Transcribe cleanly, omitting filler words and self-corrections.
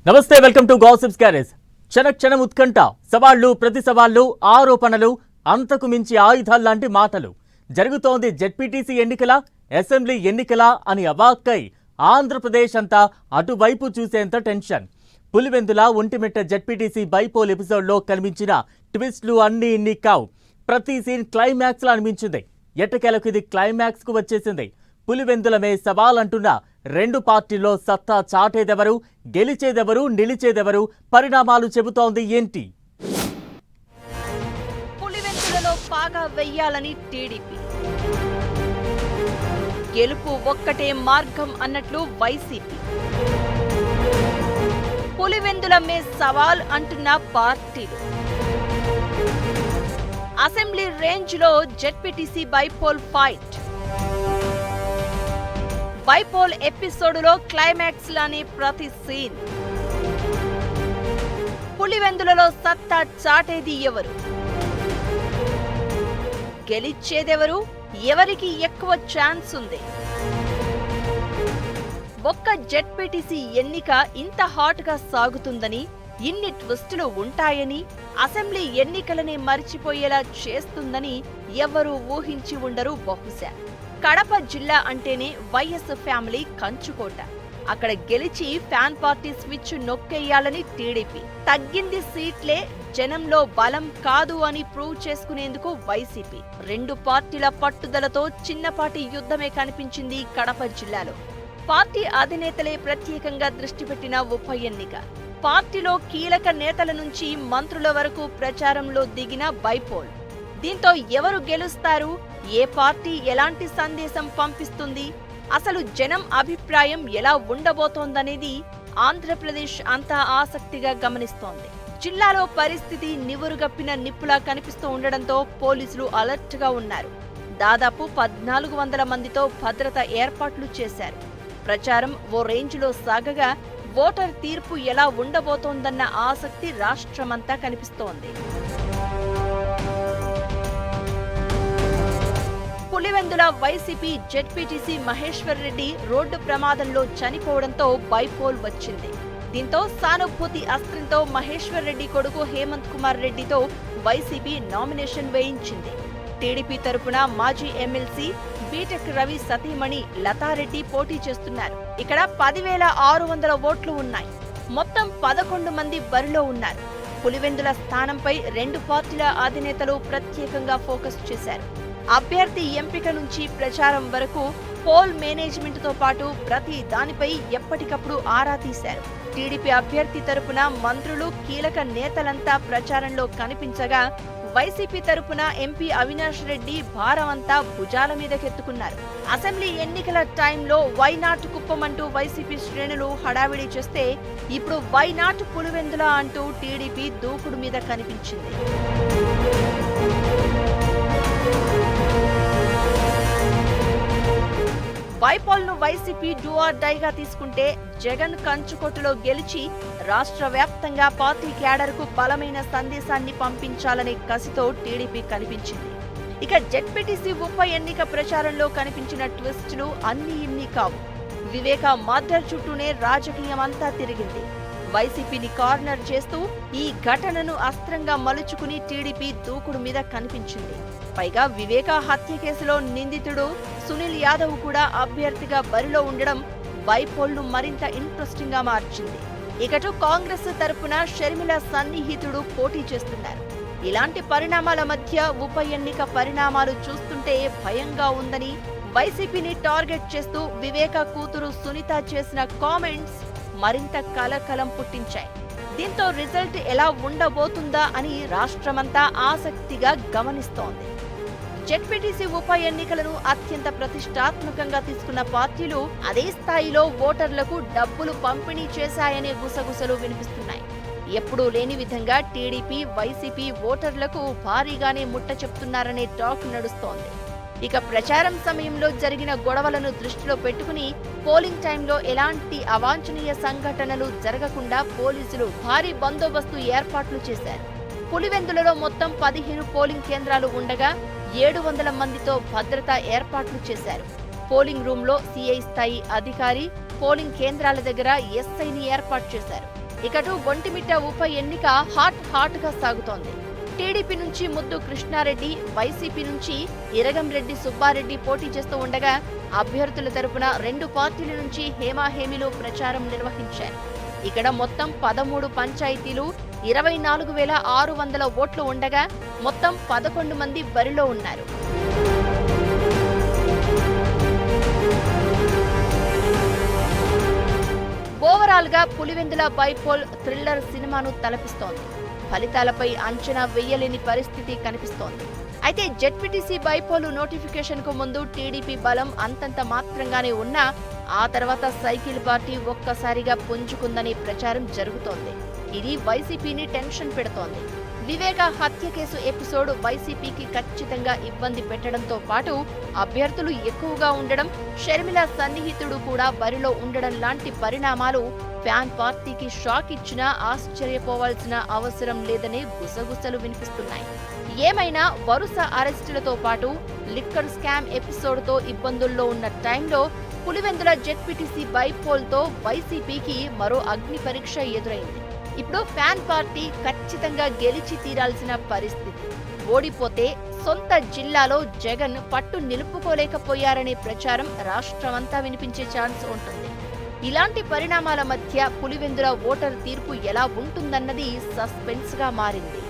నమస్తే, welcome to gossips garage. క్షణక్షణం ఉత్కంఠ, సవాళ్లు, ప్రతి సవాళ్లు, ఆరోపణలు, అంతకు మించి ఆయుధాల్లాంటి మాటలు. జరుగుతోంది జెడ్పీటీసీ ఎన్నికల, అసెంబ్లీ ఎన్నికల అని అవాక్కై ఆంధ్రప్రదేశ్ అంతా అటువైపు చూసేంత tension. Pulivendula Vontimitta ZPTC bypoll ఎపిసోడ్లో కనిపించిన ట్విస్ట్లు అన్నీ ఇన్ని కావు. ప్రతి సీన్ క్లైమాక్స్ లా అనిపించింది. ఎట్టకేలకు ఇది క్లైమాక్స్ కు వచ్చేసింది. పులివెందులమే సవాల్ అంటున్న రెండు పార్టీల్లో సత్తా చాటేదెవరు, గెలిచేదెవరు, నిలిచేదెవరు, పరిణామాలు చెబుతోంది ఏంటి? పులివెందులలో పాగా వెయ్యాలని టీడీపీ, గెలుపు ఒక్కటే మార్గం అన్నట్లు వైసీపీ, పులివెందులమే సవాల్ అంటున్న పార్టీలు. అసెంబ్లీ రేంజ్ లో జెడ్పీటీసీ బైపోల్ ఫైట్. బైపోల్ ఎపిసోడులో క్లైమాక్స్ లానే ప్రతి సీన్. పులివెందులలో సత్తా చాటేది ఎవరు, గెలిచేదెవరు, ఎవరికి ఎక్కువ ఛాన్స్ ఉంది? ఒక్క జెడ్పీటీసీ ఎన్నిక ఇంత హాట్ గా సాగుతుందని, ఇన్ని ట్విస్టులు ఉంటాయని, అసెంబ్లీ ఎన్నికలనే మరిచిపోయేలా చేస్తుందని ఎవరూ ఊహించి ఉండరు బహుశా. కడప జిల్లా అంటేనే వైఎస్ ఫ్యామిలీ కంచుకోట. అక్కడ గెలిచి ఫ్యాన్ పార్టీ స్విచ్ నొక్కేయాలని టీడీపీ. తగ్గింది సీట్లే, జనంలో బలం కాదు అని ప్రూవ్ చేసుకునేందుకు వైసీపీ. రెండు పార్టీల పట్టుదలతో చిన్నపాటి యుద్ధమే కనిపించింది కడప జిల్లాలో. పార్టీ అధినేతలే ప్రత్యేకంగా దృష్టి పెట్టిన ఉప ఎన్నిక. పార్టీలో కీలక నేతల నుంచి మంత్రుల వరకు ప్రచారంలో దిగిన బైపోల్. దీంతో ఎవరు గెలుస్తారు, ఏ పార్టీ ఎలాంటి సందేశం పంపిస్తుంది, అసలు జనం అభిప్రాయం ఎలా ఉండబోతోందనేది ఆంధ్రప్రదేశ్ అంతా ఆసక్తిగా గమనిస్తోంది. జిల్లాలో పరిస్థితి నివురుగప్పిన నిప్పులా కనిపిస్తూ ఉండడంతో పోలీసులు అలర్ట్ గా ఉన్నారు. దాదాపు 1400 మందితో భద్రత ఏర్పాట్లు చేశారు. ప్రచారం ఓ రేంజ్లో సాగగా ఓటర్ తీర్పు ఎలా ఉండబోతోందన్న ఆసక్తి రాష్ట్రమంతా కనిపిస్తోంది. Pulivendula YCP ZPTC Maheshwar Reddy road ప్రమాదంలో చనిపోవడంతో బైపోల్ వచ్చింది. దీంతో సానుభూతి అస్త్రంతో మహేశ్వర్ రెడ్డి కొడుకు హేమంత్ కుమార్ రెడ్డితో వైసీపీ నామినేషన్ వేయించింది. టీడీపీ తరపున మాజీ ఎమ్మెల్సీ బీటెక్ రవి సతీమణి లతారెడ్డి పోటీ చేస్తున్నారు. ఇక్కడ 10,600 ఓట్లు ఉన్నాయి. మొత్తం 11 మంది బరిలో ఉన్నారు. పులివెందుల స్థానంపై రెండు పార్టీల అధినేతలు ప్రత్యేకంగా ఫోకస్ చేశారు. అభ్యర్థి ఎంపిక నుంచి ప్రచారం వరకు పోల్ మేనేజ్మెంట్ తో పాటు ప్రతి దానిపై ఎప్పటికప్పుడు ఆరా తీశారు. టీడీపీ అభ్యర్థి తరపున మంత్రులు, కీలక నేతలంతా ప్రచారంలో కనిపించగా, వైసీపీ తరపున ఎంపీ అవినాష్ రెడ్డి భారమంతా భుజాల మీదకెత్తుకున్నారు. అసెంబ్లీ ఎన్నికల టైంలో వైనాట్ కుప్పం అంటూ వైసీపీ శ్రేణులు హడావిడి చేస్తే, ఇప్పుడు వైనాట్ పులివెందుల అంటూ టీడీపీ దూకుడు మీద కనిపించింది. బైపోల్ ను వైసీపీ డూ ఆర్ డైగా తీసుకుంటే, జగన్ కంచుకోటలో గెలిచి రాష్ట్ర వ్యాప్తంగా పార్టీ క్యాడర్ కు బలమైన సందేశాన్ని పంపించాలనే కసితో టీడీపీ కనిపించింది. ఇక జెడ్పీటీసీ ఉప ఎన్నిక ప్రచారంలో కనిపించిన ట్విస్టులు అన్ని ఇన్ని కావు. వివేక మర్డర్ చుట్టూనే రాజకీయం అంతా తిరిగింది. వైసీపీని కార్నర్ చేస్తూ ఈ ఘటనను అస్త్రంగా మలుచుకుని టీడీపీ దూకుడు మీద కనిపించింది. పైగా వివేక హత్య కేసులో నిందితుడు సునీల్ యాదవ్ కూడా అభ్యర్థిగా బరిలో ఉండడం బైపోల్ ను మరింత ఇంట్రెస్టింగ్ గా మార్చింది. ఇకటు కాంగ్రెస్ తరపున షర్మిల సన్నిహితుడు పోటీ చేస్తున్నారు. ఇలాంటి పరిణామాల మధ్య ఉప ఎన్నిక పరిణామాలు చూస్తుంటే భయంగా ఉందని వైసీపీని టార్గెట్ చేస్తూ వివేక కూతురు సునీత చేసిన కామెంట్స్ మరింత కలకలం పుట్టించాయి. దీంతో రిజల్ట్ ఎలా ఉండబోతుందా అని రాష్ట్రమంతా ఆసక్తిగా గమనిస్తోంది. జెడ్పీటీసీ ఉప ఎన్నికలను అత్యంత ప్రతిష్టాత్మకంగా తీసుకున్న పార్టీలు అదే స్థాయిలో ఓటర్లకు డబ్బులు పంపిణీ చేశాయనే గుసగుసలు వినిపిస్తున్నాయి. ఎప్పుడూ లేని విధంగా టీడీపీ, వైసీపీ ఓటర్లకు భారీగానే ముట్ట చెప్తున్నారనే టాక్ నడుస్తోంది. ఇక ప్రచారం సమయంలో జరిగిన గొడవలను దృష్టిలో పెట్టుకుని పోలింగ్ టైంలో ఎలాంటి అవాంఛనీయ సంఘటనలు జరగకుండా పోలీసులు భారీ బందోబస్తు ఏర్పాట్లు చేశారు. పులివెందులలో మొత్తం 15 పోలింగ్ కేంద్రాలు ఉండగా 700 మందితో భద్రతా ఏర్పాట్లు చేశారు. పోలింగ్ రూమ్ లో సిఐ స్థాయి అధికారి, పోలింగ్ కేంద్రాల దగ్గర ఎస్ఐని ఏర్పాటు చేశారు. ఇకటు ఒంటిమిట్ట ఉప ఎన్నిక హాట్ గా సాగుతోంది. టీడీపీ నుంచి ముద్దు కృష్ణారెడ్డి, వైసీపీ నుంచి ఇరగంరెడ్డి సుబ్బారెడ్డి పోటీ చేస్తూ ఉండగా అభ్యర్థుల తరపున 2 పార్టీల నుంచి హేమాహేమిలో ప్రచారం నిర్వహించారు. ఇక్కడ మొత్తం 13 పంచాయతీలు 24,600 ఓట్లు ఉండగా మొత్తం 11 మంది బరిలో ఉన్నారు. ఓవరాల్ గా పులివెందుల బైపోల్ థ్రిల్లర్ సినిమాను తలపిస్తోంది. ఫలితాలపై అంచనా వేయలేని పరిస్థితి కనిపిస్తోంది. అయితే జెడ్పీటీసీ బైపోలు నోటిఫికేషన్ కు ముందు టీడీపీ బలం అంతంత మాత్రంగానే ఉన్నా ఆ తర్వాత సైకిల్ పార్టీ ఒక్కసారిగా పుంజుకుందనే ప్రచారం జరుగుతోంది. ఇది వైసీపీని టెన్షన్ పెడుతోంది. వివేక హత్య కేసు ఎపిసోడ్ వైసీపీకి ఖచ్చితంగా ఇబ్బంది పెట్టడంతో పాటు అభ్యర్థులు ఎక్కువగా ఉండడం, షర్మిల సన్నిహితుడు కూడా బరిలో ఉండడం లాంటి పరిణామాలు ఫ్యాన్ పార్టీకి షాక్ ఇచ్చినా ఆశ్చర్యపోవాల్సిన అవసరం లేదనే గుసగుసలు వినిపిస్తున్నాయి. ఏమైనా వరుస అరెస్టులతో పాటు లిక్కర్ స్కామ్ ఎపిసోడ్తో ఇబ్బందుల్లో ఉన్న టైంలో పులివెందుల జెడ్పీటీసీ బైపోల్తో వైసీపీకి మరో అగ్ని పరీక్ష ఎదురైంది. ఇప్పుడు ఫ్యాన్ పార్టీ ఖచ్చితంగా గెలిచి తీరాల్సిన పరిస్థితి. ఓడిపోతే సొంత జిల్లాలో జగన్ పట్టు నిలుపుకోలేకపోయారనే ప్రచారం రాష్ట్రమంతా వినిపించే ఛాన్స్ ఉంటుంది. ఇలాంటి పరిణామాల మధ్య పులివెందుల ఓటర్ తీర్పు ఎలా ఉంటుందన్నది సస్పెన్స్ గా మారింది.